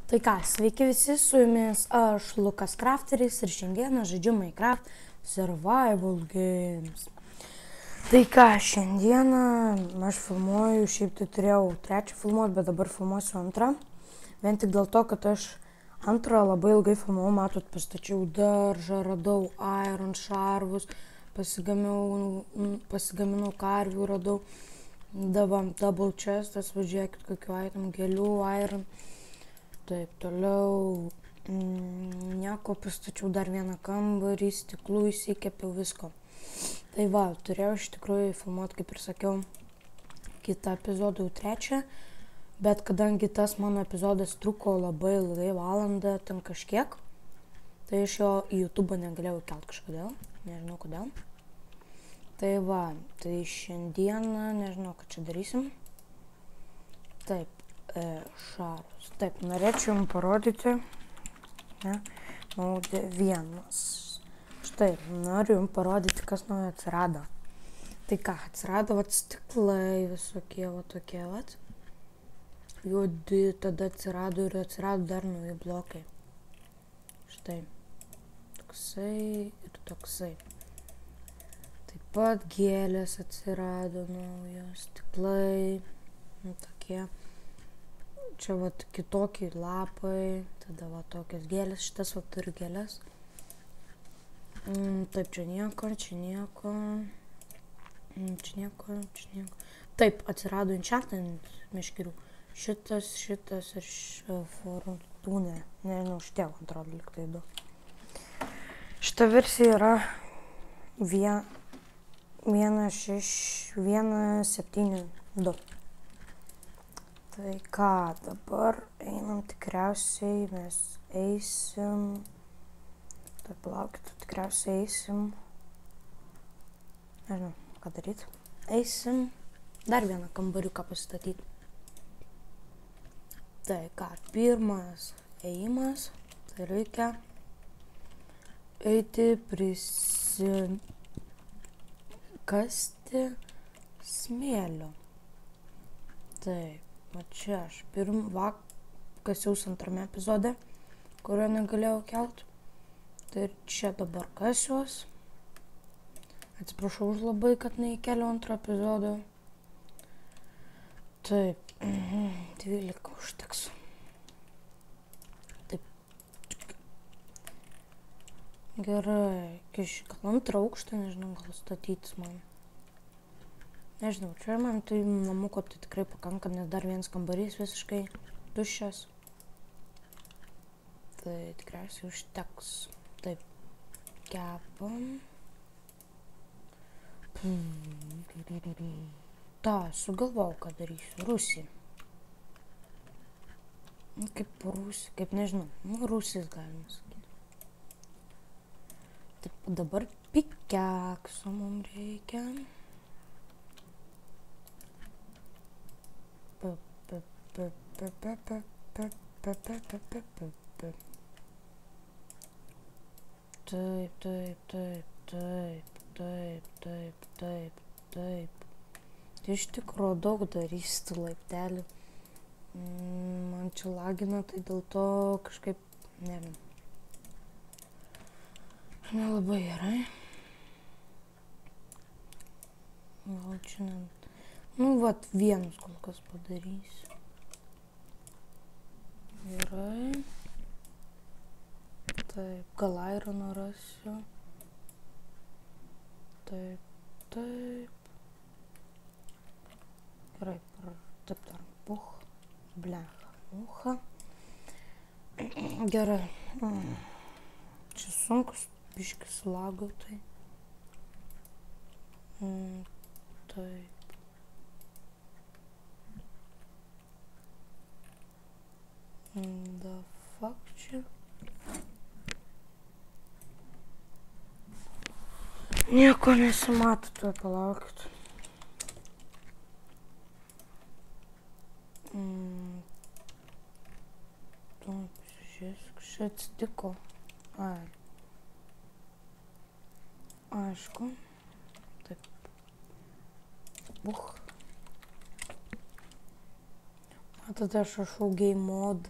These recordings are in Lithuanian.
Tai ką, sveiki visi, su jumis aš Lukas Crafteris ir šiandieną žaidžiu Minecraft Survival Games. Tai ką, šiandieną aš filmuoju, šiaip tai turėjau trečią filmuoti, bet dabar filmuosiu antrą. Vien tik dėl to, kad aš antrą labai ilgai filmuoju, matot, pastačiau daržą, radau iron šarvus, pasigaminau karvių, radau double chestas, važiuokit kokiu item, gėlių, iron. Taip, toliau nieko, pastačiau dar vieną kambarį, stiklų įsikepiau, visko. Tai va, turėjau iš tikrųjų filmuoti, kaip ir sakiau, kitą epizodą jau trečią, bet kadangi tas mano epizodas truko labai ilgai, valandą, ten kažkiek, tai aš jo į YouTube negalėjau kelt kažkodėl, nežinau kodėl. Tai va, tai šiandieną, nežinau, ką čia darysim. Taip. Šarus. Taip, norėčiau jums parodyti. Mode 1. Štai, noriu jums parodyti, kas naujo atsirado. Tai ką, atsirado stiklai visokie, tokie, juodi, tada atsirado dar nauji blokai. Štai, toksai ir toksai. Taip pat gėlės atsirado naujos, stiklai, tokie. Čia kitokie lapai, tada tokios gėlės, šitas turi gėlės. Taip, čia nieko, čia nieko. Taip, atsirado enchantment meškerių. Šitas ir fortūnė. Nežinau, šitie, atrodo, liktai du. Šita versija yra 1.6.1.7.2. Tai ką, dabar einam tikriausiai, mes eisim, tai palaukit, tikriausiai eisim, nežinau, ką daryti, eisim dar vieną kambariuką pasistatyti. Tai ką, pirmas ėjimas, tai reikia eiti prisikasti smėlio. Taip. O čia aš kasiaus antrame epizode, kurio negalėjau kelt. Tai ir čia dabar kasiuos. Atsiprašau už labai, kad neįkeliau antro epizodo. Taip, 12 užteks. Taip. Gerai, gal antrą aukštą, nežinau, gal statytis man. Nežinau, čia man tai namuko tai tikrai pakanka, nes dar vienas kambarys visiškai tuščias. Tai tikriausiai užteks. Taip, kepam. Ta, sugalvojau, ką darysiu. Rūsį. Kaip rūsį, kaip nežinau. Rūsys galima sakyti. Taip, dabar pikekso mums reikia. Taip. Iš tikrųjų daug darysiu tų laiptelių. Man čia lagina, tai dėl to kažkaip, nežinau. Nelabai gerai. Gal čia ne... vienus kol kas padarysiu. Gerai. Taip, gal irono rasiu. Taip. Gerai, taip dar blecha, mucha. Gerai. Čia sunkus, biškis lagau, tai. Taip. Da fuck čia. Nieko nesimato, tuoj palaukit. Pasižiūrėsiu, kažkai atsitiko. Aišku. Taip. Tada aš rašau game mode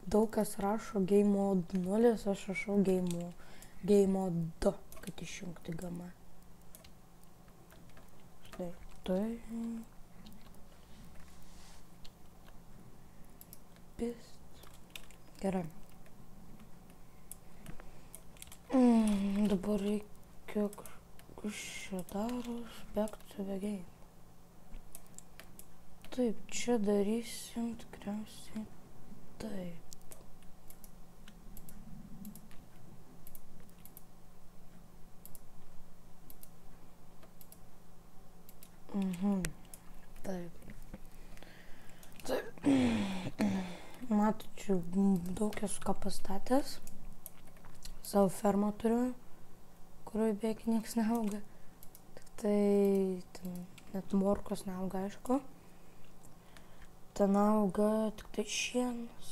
daug kas rašo game mode 0, aš rašau game mode 2, kad išjungti gamą. Štai, tai. Pist. Gerai. Dabar reikia kas čia daros, back to the game. Taip, čia darysim tikriausiai taip. Taip. Matot, čia daug esu ką pastatęs. Savo fermą turiu, kurioje beveik nieks neauga. Tik tai ten net morkos neauga, aišku. Ten auga tik tai šienas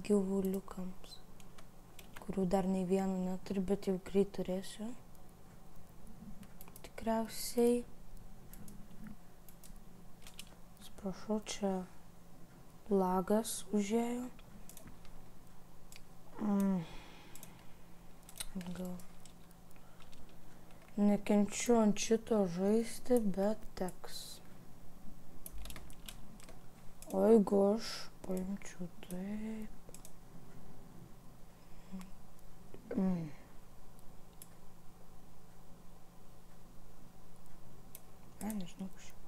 gyvuliukams, kurių dar nei vieno neturiu, bet jau greit turėsiu. Tikriausiai. Atsiprašau, čia lagas užėjo. Gal. Nekenčiu ant šito žaisti, bet teks. O jeigu aš paimčiau taip. Nežinau, kažkaip.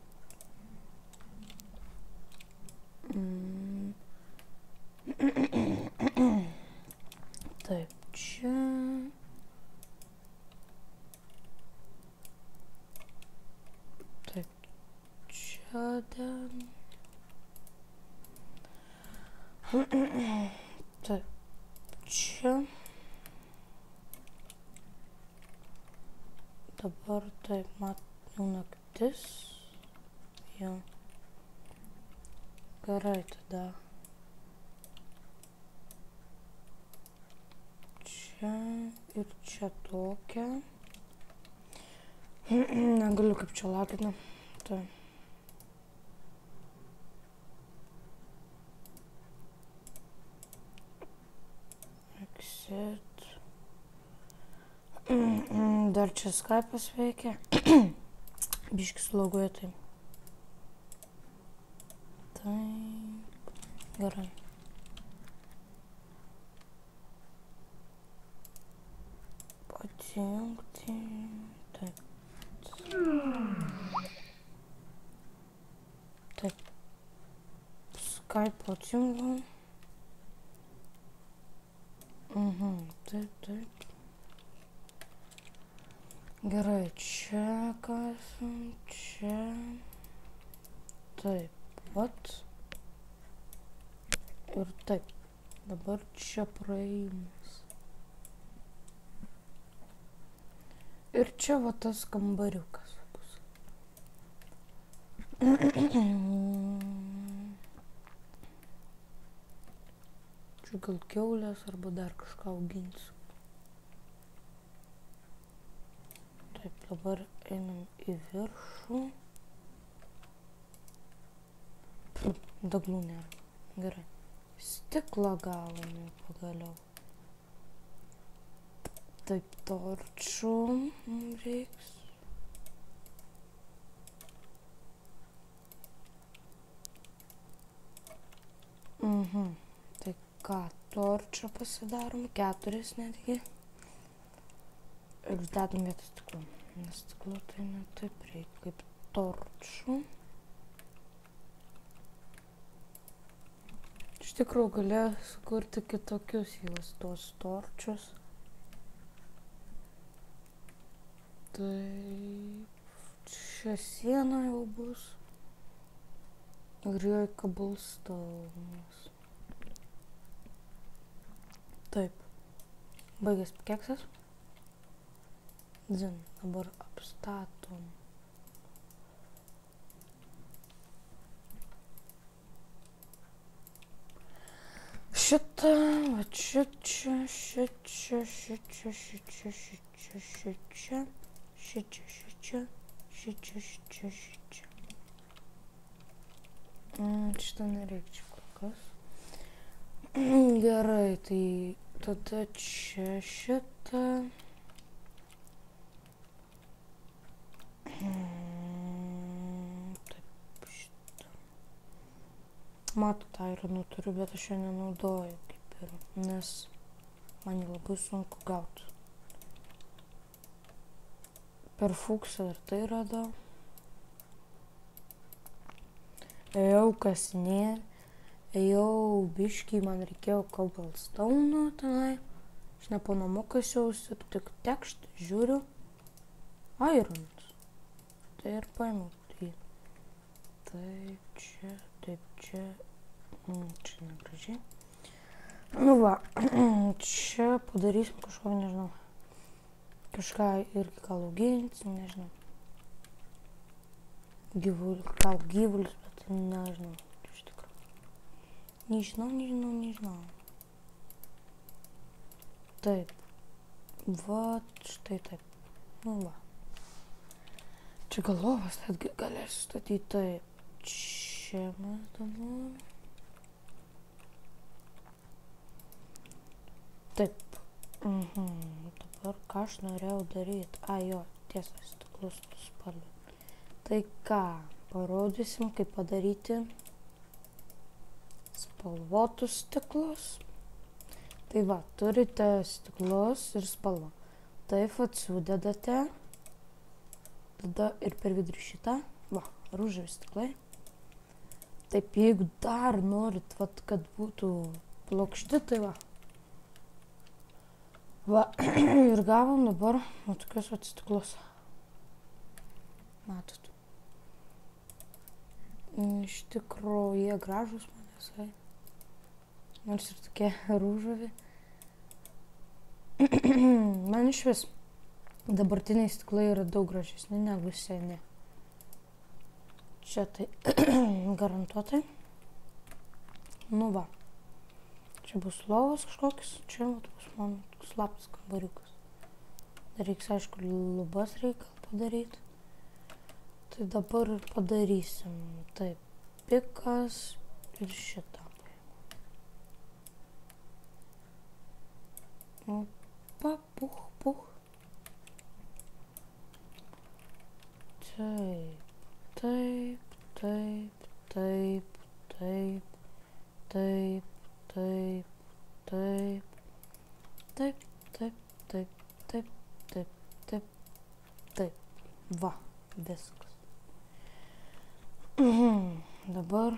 Taip, čia. Taip, čia ten. Taip, čia. Dabar taip, matau naktis. Jo. Gerai, tada. Čia ir čia tokia. Negaliu kaip čia lagina. Tai. Exit. Dar čia Skype'as veikia. Biškis logoja tai. Gerai. Atsijungti. Taip. Taip. Skype atsijungiau. Taip, taip. Gerai, čia kasam, čia. Taip. Vat. Ir taip. Dabar čia praėjimas. Ir čia va tas kambariukas bus. Čia gal kiaulės arba dar kažką auginsiu. Taip, dabar einam į viršų. Daglų nėra. Gerai. Stiklą gavome pagaliau. Taip, torčių reiks. Tai ką, torčą pasidarom, 4 netgi. Ir dedam vietą stiklų. Nes stiklų tai ne taip reikia, kaip torčių. Iš tikrųjų galėjau sukurti kitokius juos, tos torčius. Taip, čia siena jau bus. Ir joj cobblestone'as. Taip, baigęs pikeksas. Dzin, dabar apstatom. Šitą, va šičia, šičia, šičia, šičia, šičia, šičia, šičia, šičia, šičia, šičia, šičia. Šitą nereikia kol kas. Gerai, tai tada čia šitą. Taip, šitą. Matot, aironų turiu, bet aš jo nenaudoju kaip ir, nes man jį labai sunku gauti. Per fuksą ir tai radau. Ėjau kasinėti. Ėjau biškį, man reikėjo cobblestone tenai. Aš ne po namų kasiausi, tik tekšt, žiūriu. Irons. Tai ir paėmiau. Taip, čia, čia. Čia negražiai. Nu va, čia padarysim kažko, nežinau. Kažką irgi gal auginsim, nežinau. Gal gyvulius, bet nežinau. Nežinau. Taip. Va, štai taip. Nu va. Čia galvos galėsiu statyti taip. Čia mes dabar. Taip. Dabar ką aš norėjau daryti. Jo, tiesa, stiklus spalvinti. Tai ką, parodysim, kaip padaryti spalvotus stiklus. Tai va, turite stiklus ir spalvą. Taip atsudedate. Tada ir per vidurį šitą. Va, rūžavi stiklai. Taip, jeigu dar norit, va, kad būtų plokšti, tai va. Va, ir gavom dabar tokius stiklus. Matot. Iš tikrųjų, jie gražus man visai. Nors ir tokie rūžavi. Man iš vis dabartiniai stiklai yra daug gražesni negu seni. Čia tai garantuotai. Nu va. Čia bus lovas kažkoks. Čia bus mano slaptas kambariukas. Dar reiks, aišku, lubas reikia padaryti. Tai dabar ir padarysim. Taip, pikas ir šitą. Puch. Taip. Va, viskas. Dabar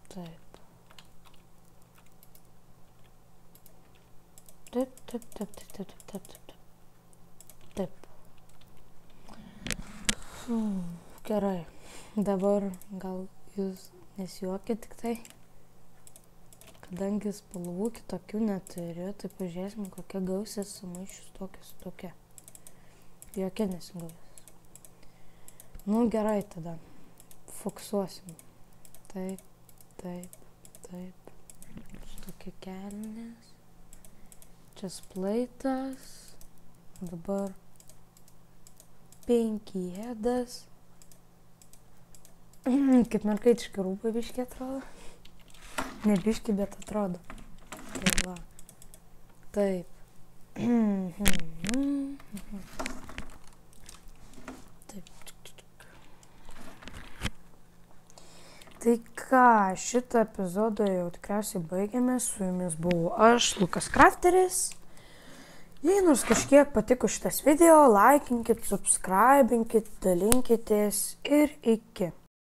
taip. Taip. Gerai. Dabar gal jūs nesijuokit tik tai. Kadangi spalvų kitokių neturiu, tai pažiūrėsim, kokia gausis sumaišius tokia. Jokia nesigausis. Nu gerai tada. Foksuosim. Taip. Šitokie kelnės. Čia splaitas. Dabar 5 ėdas. Kaip mergaitiški rūbai biški atrodo. Ne biški, bet atrodo. Tai va. Taip. Tai ką, šitą epizodą jau tikriausiai baigėme. Su jumis buvau aš, Lukas Crafteris. Jei nors kažkiek patiko šitas video, laikinkit, subscribinkit, dalinkitės ir iki.